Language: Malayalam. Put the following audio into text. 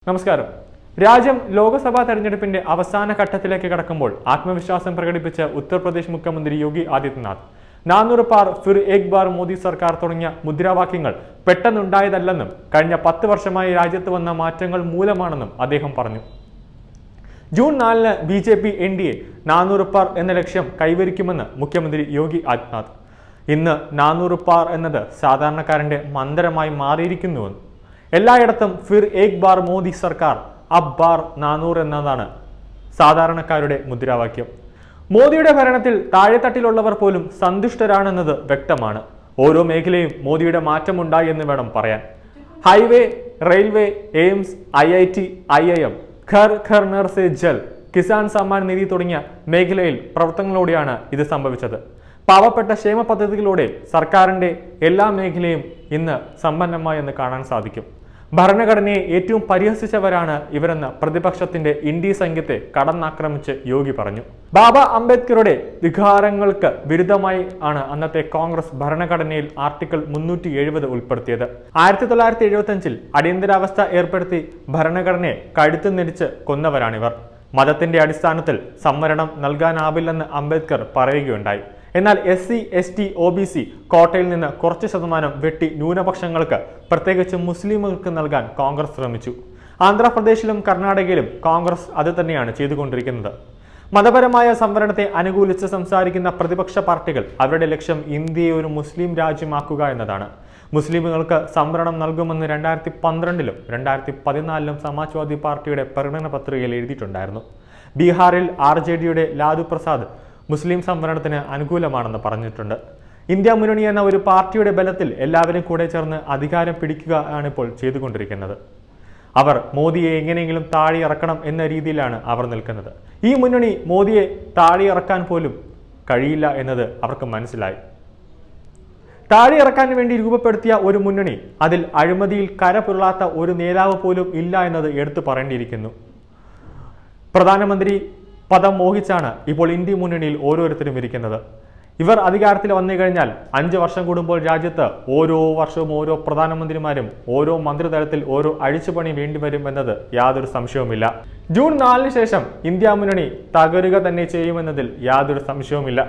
നമസ്കാരം. രാജ്യം ലോക്സഭാ തെരഞ്ഞെടുപ്പിന്റെ അവസാന ഘട്ടത്തിലേക്ക് കടക്കുമ്പോൾ ആത്മവിശ്വാസം പ്രകടിപ്പിച്ച ഉത്തർപ്രദേശ് മുഖ്യമന്ത്രി യോഗി ആദിത്യനാഥ് 400 പാർ ഫിർ ഏക് ബാർ മോദി സർക്കാർ തുടങ്ങിയ മുദ്രാവാക്യങ്ങൾ പെട്ടെന്നുണ്ടായതല്ലെന്നും കഴിഞ്ഞ 10 വർഷമായി രാജ്യത്ത് വന്ന മാറ്റങ്ങൾ മൂലമാണെന്നും അദ്ദേഹം പറഞ്ഞു. ജൂൺ 4-ന് BJP NDA 400 പാർ എന്ന ലക്ഷ്യം കൈവരിക്കുമെന്ന് മുഖ്യമന്ത്രി യോഗി ആദിത്യനാഥ്. ഇന്ന് 400 പാർ എന്നത് സാധാരണക്കാരന്റെ മന്ത്രമായി മാറിയിരിക്കുന്നുവെന്നും എല്ലായിടത്തും ഫിർ ഏക് ബാർ മോദി സർക്കാർ അബ് ബാർ 400 എന്നതാണ് സാധാരണക്കാരുടെ മുദ്രാവാക്യം. മോദിയുടെ ഭരണത്തിൽ താഴെത്തട്ടിലുള്ളവർ പോലും സന്തുഷ്ടരാണെന്നത് വ്യക്തമാണ്. ഓരോ മേഖലയും മോദിയുടെ മാറ്റമുണ്ടായി എന്ന് വേണം പറയാൻ. Highway, railway, AIIMS, IIT, IIM, Ghar Ghar Nal Se Jal, Kisan Samman Nidhi തുടങ്ങിയ മേഖലയിൽ പ്രവർത്തനങ്ങളോടെയാണ് ഇത് സംഭവിച്ചത്. പാവപ്പെട്ട ക്ഷേമ പദ്ധതികളിലൂടെ സർക്കാരിന്റെ എല്ലാ മേഖലയും ഇന്ന് സമ്പന്നമായി എന്ന് കാണാൻ സാധിക്കും. ഭരണഘടനയെ ഏറ്റവും പരിഹസിച്ചവരാണ് ഇവരെന്ന് പ്രതിപക്ഷത്തിന്റെ ഇന്ത്യ സംഘത്തെ കടന്നാക്രമിച്ച് യോഗി പറഞ്ഞു. ബാബ അംബേദ്കറുടെ വികാരങ്ങൾക്ക് വിരുദ്ധമായി ആണ് അന്നത്തെ കോൺഗ്രസ് ഭരണഘടനയിൽ ആർട്ടിക്കിൾ 370 ഉൾപ്പെടുത്തിയത്. 1975-ൽ അടിയന്തരാവസ്ഥ ഏർപ്പെടുത്തി ഭരണഘടനയെ കഴുത്ത് നെരിച്ച് കൊന്നവരാണിവർ. മതത്തിന്റെ അടിസ്ഥാനത്തിൽ സംവരണം നൽകാനാവില്ലെന്ന് അംബേദ്കർ പറയുകയുണ്ടായി. എന്നാൽ SC, ST, OBC കോട്ടയിൽ നിന്ന് കുറച്ച് ശതമാനം വെട്ടി ന്യൂനപക്ഷങ്ങൾക്ക്, പ്രത്യേകിച്ച് മുസ്ലിമുകൾക്ക് നൽകാൻ കോൺഗ്രസ് ശ്രമിച്ചു. ആന്ധ്രാപ്രദേശിലും കർണാടകയിലും കോൺഗ്രസ് അത് തന്നെയാണ് ചെയ്തുകൊണ്ടിരിക്കുന്നത്. മതപരമായ സംവരണത്തെ അനുകൂലിച്ച് സംസാരിക്കുന്ന പ്രതിപക്ഷ പാർട്ടികൾ അവരുടെ ലക്ഷ്യം ഇന്ത്യയെ ഒരു മുസ്ലിം രാജ്യമാക്കുക എന്നതാണ്. മുസ്ലിമുകൾക്ക് സംവരണം നൽകുമെന്ന് 2012-ലും 2014-ലും സമാജ്വാദി പാർട്ടിയുടെ പ്രകടന പത്രികയിൽ എഴുതിയിട്ടുണ്ടായിരുന്നു. ബീഹാറിൽ RJDയുടെ ലാലു പ്രസാദ് മുസ്ലിം സംവരണത്തിന് അനുകൂലമാണെന്ന് പറഞ്ഞിട്ടുണ്ട്. ഇന്ത്യ മുന്നണി എന്ന ഒരു പാർട്ടിയുടെ ബലത്തിൽ എല്ലാവരും കൂടെ ചേർന്ന് അധികാരം പിടിക്കുക ആണിപ്പോൾ ചെയ്തുകൊണ്ടിരിക്കുന്നത്. അവർ മോദിയെ എങ്ങനെയെങ്കിലും താഴെയിറക്കണം എന്ന രീതിയിലാണ് അവർ നിൽക്കുന്നത്. ഈ മുന്നണി മോദിയെ താഴെയിറക്കാൻ പോലും കഴിയില്ല എന്നത് അവർക്ക് മനസ്സിലായി. താഴെയിറക്കാൻ വേണ്ടി രൂപപ്പെടുത്തിയ ഒരു മുന്നണി, അതിൽ അഴിമതിയിൽ കരപുരളാത്ത ഒരു നേതാവ് പോലും ഇല്ല എന്നത് എടുത്തു പറയേണ്ടിയിരിക്കുന്നു. പ്രധാനമന്ത്രി പദം മോഹിച്ചാണ് ഇപ്പോൾ ഇന്ത്യ മുന്നണിയിൽ ഓരോരുത്തരും ഇരിക്കുന്നത്. ഇവർ അധികാരത്തിൽ വന്നു കഴിഞ്ഞാൽ 5 വർഷം കൂടുമ്പോൾ രാജ്യത്ത് ഓരോ വർഷവും ഓരോ പ്രധാനമന്ത്രിമാരും ഓരോ മന്ത്രിതലത്തിൽ ഓരോ അഴിച്ചുപണി വേണ്ടിവരും എന്നത് യാതൊരു സംശയവുമില്ല. ജൂൺ 4-ന് ശേഷം ഇന്ത്യ മുന്നണി തകരുക തന്നെ ചെയ്യുമെന്നതിൽ യാതൊരു സംശയവുമില്ല.